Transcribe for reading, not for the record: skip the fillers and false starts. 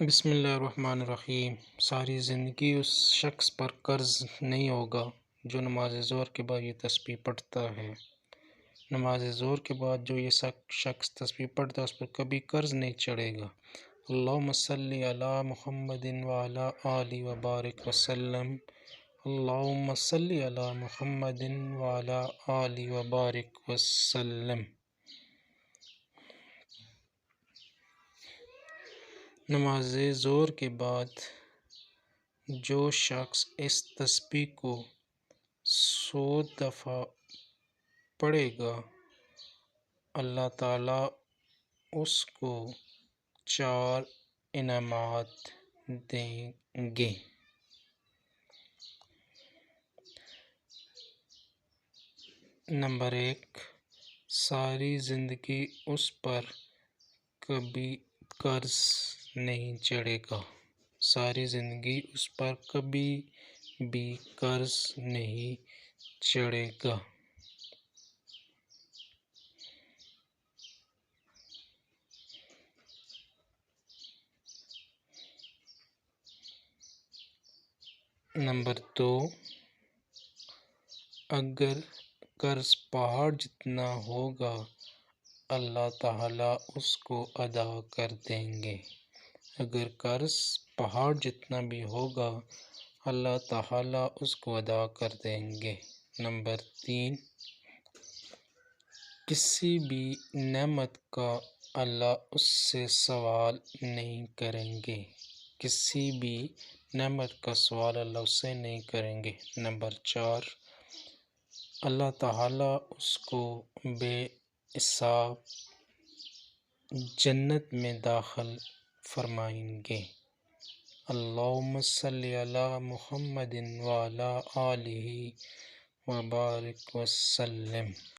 بسم اللہ الرحمن الرحیم۔ ساری زندگی اس شخص پر قرض نہیں ہوگا جو نماز ظہر کے بعد یہ تسبیح پڑھتا ہے۔ نماز ظہر کے بعد جو یہ شخص تسبیح پڑھتا ہے اس پر کبھی قرض نہیں چڑھے گا۔ اللہم صلی علی محمد وعلی آلہ وبارک وسلم۔ اللہم صلی علی محمد وعلی آلہ وبارک وسلم۔ نماز ظہر کے بعد جو شخص اس تسبیح کو 100 دفعہ پڑھے گا اللہ تعالیٰ اس کو 4 انعامات دیں گے۔ نمبر 1، ساری زندگی اس پر کبھی قرض نہیں چڑھے گا۔ ساری زندگی اس پر کبھی بھی قرض نہیں چڑھے گا۔ نمبر 2، اگر قرض پہاڑ جتنا ہوگا اللہ تعالیٰ اس کو ادا کر دیں گے۔ اگر قرض پہاڑ جتنا بھی ہوگا اللہ تعالیٰ اس کو ادا کر دیں گے۔ نمبر 3، کسی بھی نعمت کا اللہ اس سے سوال نہیں کریں گے۔ کسی بھی نعمت کا سوال اللہ اس سے نہیں کریں گے۔ نمبر 4، اللہ تعالیٰ اس کو بے حساب جنت میں داخل فرمائیں گے۔ اللہم صلی علی محمد وعلی آلہ وبارک وسلم۔